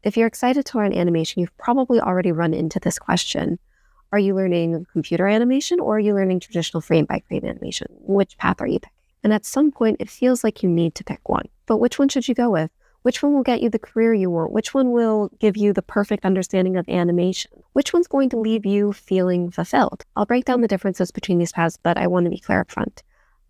If you're excited to learn animation, you've probably already run into this question. Are you learning computer animation or are you learning traditional frame-by-frame animation? Which path are you picking? And at some point, it feels like you need to pick one. But which one should you go with? Which one will get you the career you want? Which one will give you the perfect understanding of animation? Which one's going to leave you feeling fulfilled? I'll break down the differences between these paths, but I want to be clear up front.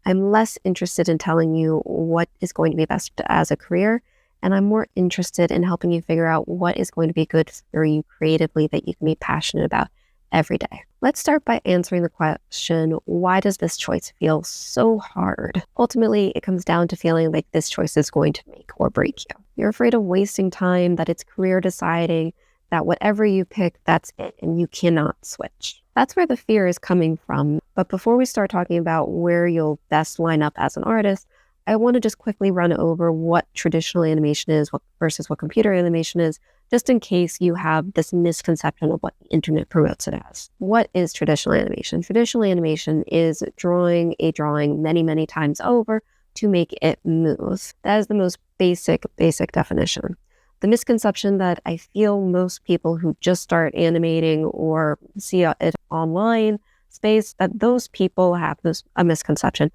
I'm less interested in telling you what is going to be best as a career, and I'm more interested in helping you figure out what is going to be good for you creatively that you can be passionate about every day. Let's start by answering the question, why does this choice feel so hard? Ultimately, it comes down to feeling like this choice is going to make or break you. You're afraid of wasting time, that it's career deciding, that whatever you pick, that's it, and you cannot switch. That's where the fear is coming from. But before we start talking about where you'll best line up as an artist, I want to just quickly run over what traditional animation is versus what computer animation is, just in case you have this misconception of what the internet promotes it as. What is traditional animation? Traditional animation is drawing a drawing many, many times over to make it move. That is the most basic definition. The misconception that I feel most people who just start animating or see it online space, that those people have a misconception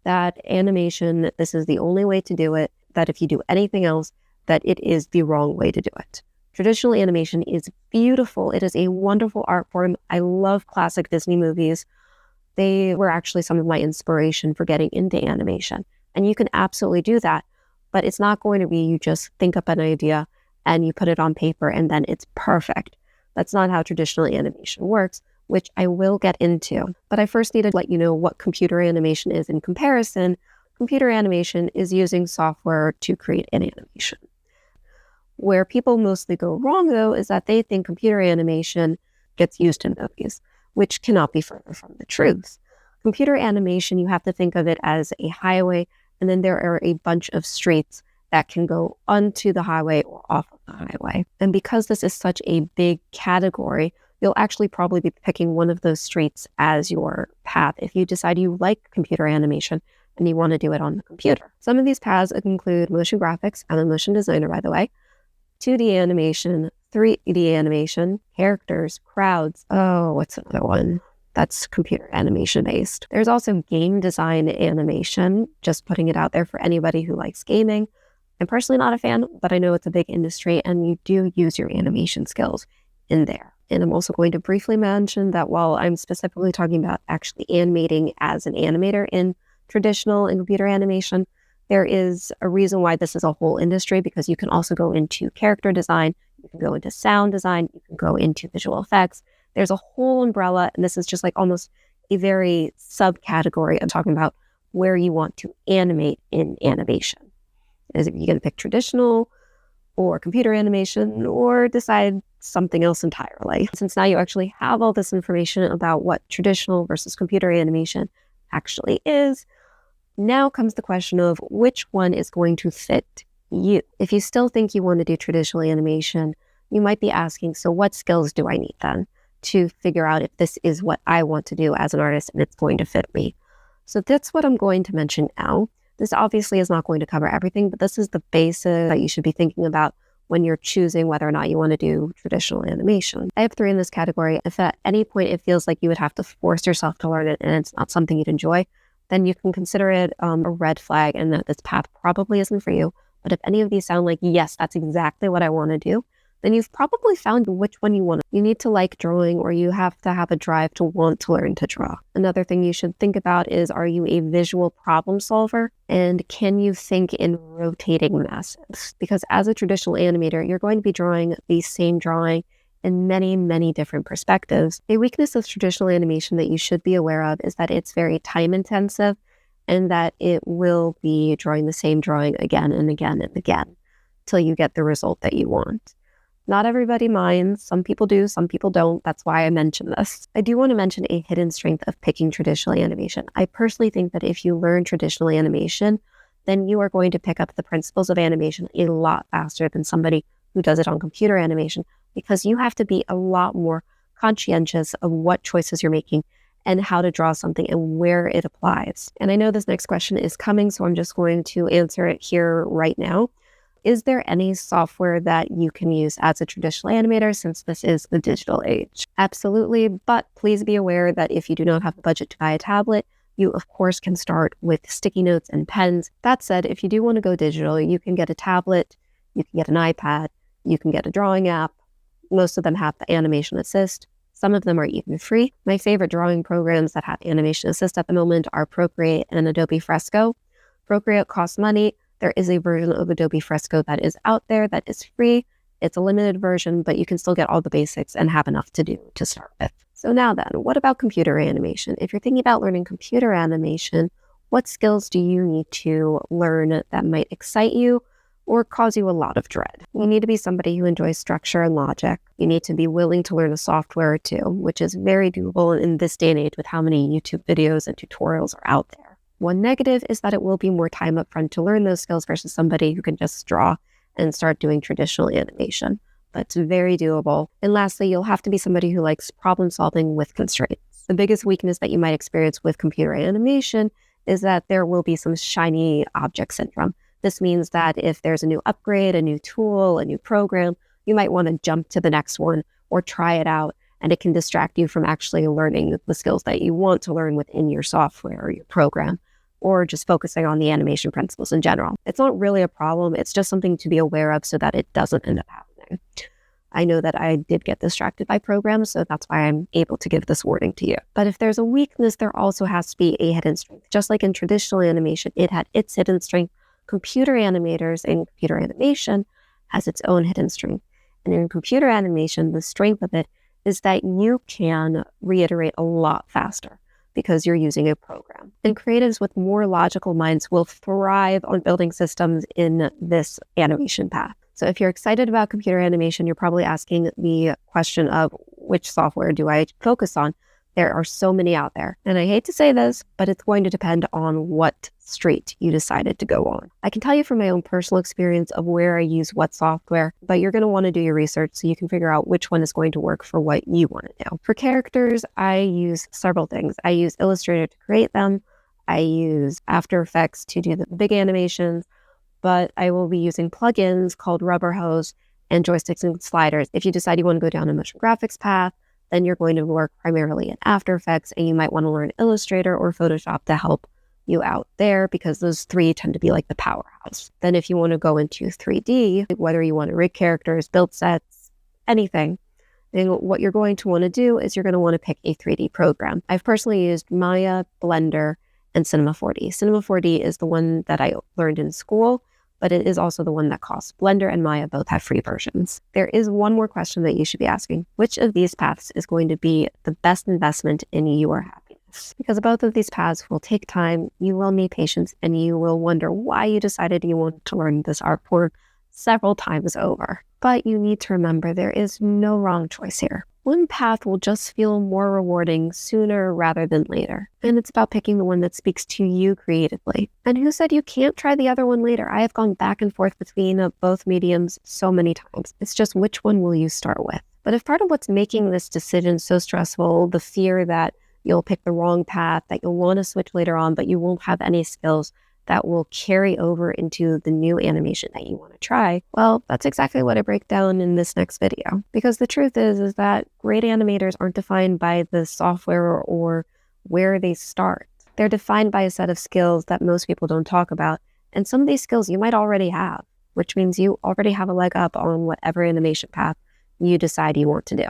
that animation, this is the only way to do it, that if you do anything else, that it is the wrong way to do it. Traditional animation is beautiful. It is a wonderful art form. I love classic Disney movies. They were actually some of my inspiration for getting into animation. And you can absolutely do that, but it's not going to be you just think up an idea and you put it on paper and then it's perfect. That's not how traditional animation works, which I will get into. But I first need to let you know what computer animation is in comparison. Computer animation is using software to create an animation. Where people mostly go wrong, though, is that they think computer animation gets used in movies, which cannot be further from the truth. Computer animation, you have to think of it as a highway, and then there are a bunch of streets that can go onto the highway or off of the highway. And because this is such a big category, you'll actually probably be picking one of those streets as your path if you decide you like computer animation and you want to do it on the computer. Some of these paths include motion graphics. I'm a motion designer, by the way. 2D animation, 3D animation, characters, crowds. Oh, what's another one? That's computer animation based. There's also game design animation, just putting it out there for anybody who likes gaming. I'm personally not a fan, but I know it's a big industry and you do use your animation skills in there. And I'm also going to briefly mention that while I'm specifically talking about actually animating as an animator in traditional and computer animation, there is a reason why this is a whole industry, because you can also go into character design, you can go into sound design, you can go into visual effects. There's a whole umbrella, and this is just like almost a very subcategory of talking about where you want to animate in animation. Is if you're going to pick traditional or computer animation or decide something else entirely. Since now you actually have all this information about what traditional versus computer animation actually is, now comes the question of which one is going to fit you. If you still think you want to do traditional animation, you might be asking, so what skills do I need then to figure out if this is what I want to do as an artist and it's going to fit me? So that's what I'm going to mention now. This obviously is not going to cover everything, but this is the basis that you should be thinking about when you're choosing whether or not you want to do traditional animation. I have 3 in this category. If at any point it feels like you would have to force yourself to learn it and it's not something you'd enjoy, then you can consider it a red flag and that this path probably isn't for you. But if any of these sound like, yes, that's exactly what I want to do, then you've probably found which one you want. You need to like drawing, or you have to have a drive to want to learn to draw. Another thing you should think about is, are you a visual problem solver? And can you think in rotating masses? Because as a traditional animator, you're going to be drawing the same drawing in many, many different perspectives. A weakness of traditional animation that you should be aware of is that it's very time intensive and that it will be drawing the same drawing again and again and again till you get the result that you want. Not everybody minds. Some people do, some people don't. That's why I mention this. I do want to mention a hidden strength of picking traditional animation. I personally think that if you learn traditional animation, then you are going to pick up the principles of animation a lot faster than somebody who does it on computer animation, because you have to be a lot more conscientious of what choices you're making and how to draw something and where it applies. And I know this next question is coming, so I'm just going to answer it here right now. is there any software that you can use as a traditional animator since this is the digital age? Absolutely, but please be aware that if you do not have the budget to buy a tablet, you of course can start with sticky notes and pens. That said, if you do want to go digital, you can get a tablet, you can get an iPad, you can get a drawing app. Most of them have the animation assist. Some of them are even free. My favorite drawing programs that have animation assist at the moment are Procreate and Adobe Fresco. Procreate costs money. There is a version of Adobe Fresco that is out there that is free. It's a limited version, but you can still get all the basics and have enough to do to start with. So now then, what about computer animation? If you're thinking about learning computer animation, what skills do you need to learn that might excite you or cause you a lot of dread? You need to be somebody who enjoys structure and logic. You need to be willing to learn a software or two, which is very doable in this day and age with how many YouTube videos and tutorials are out there. One negative is that it will be more time up front to learn those skills versus somebody who can just draw and start doing traditional animation. But it's very doable. And lastly, you'll have to be somebody who likes problem solving with constraints. The biggest weakness that you might experience with computer animation is that there will be some shiny object syndrome. This means that if there's a new upgrade, a new tool, a new program, you might want to jump to the next one or try it out, and it can distract you from actually learning the skills that you want to learn within your software or your program, or just focusing on the animation principles in general. It's not really a problem. It's just something to be aware of so that it doesn't end up happening. I know that I did get distracted by programs, so that's why I'm able to give this warning to you. But if there's a weakness, there also has to be a hidden strength. Just like in traditional animation, it had its hidden strength. Computer animators and computer animation has its own hidden strength. And in computer animation, the strength of it is that you can reiterate a lot faster because you're using a program. And creatives with more logical minds will thrive on building systems in this animation path. So if you're excited about computer animation, you're probably asking the question of which software do I focus on? There are so many out there. And I hate to say this, but it's going to depend on what street you decided to go on. I can tell you from my own personal experience of where I use what software, but you're going to want to do your research so you can figure out which one is going to work for what you want to do. For characters, I use several things. I use Illustrator to create them. I use After Effects to do the big animations, but I will be using plugins called Rubber Hose and joysticks and sliders. If you decide you want to go down a motion graphics path, then you're going to work primarily in After Effects, and you might want to learn Illustrator or Photoshop to help you out there because those three tend to be like the powerhouse. Then if you want to go into 3D, whether you want to rig characters, build sets, anything, then what you're going to want to do is you're going to want to pick a 3D program. I've personally used Maya, Blender, and Cinema 4D. Cinema 4D is the one that I learned in school, but it is also the one that costs. Blender and Maya both have free versions. There is one more question that you should be asking. Which of these paths is going to be the best investment in your happiness? Because both of these paths will take time, you will need patience, and you will wonder why you decided you wanted to learn this art form several times over. But you need to remember there is no wrong choice here. One path will just feel more rewarding sooner rather than later. And it's about picking the one that speaks to you creatively. And who said you can't try the other one later? I have gone back and forth between both mediums so many times. It's just which one will you start with? But if part of what's making this decision so stressful, the fear that you'll pick the wrong path, that you'll want to switch later on, but you won't have any skills that will carry over into the new animation that you want to try, well, that's exactly what I break down in this next video. Because the truth is that great animators aren't defined by the software or where they start. They're defined by a set of skills that most people don't talk about. And some of these skills you might already have, which means you already have a leg up on whatever animation path you decide you want to do.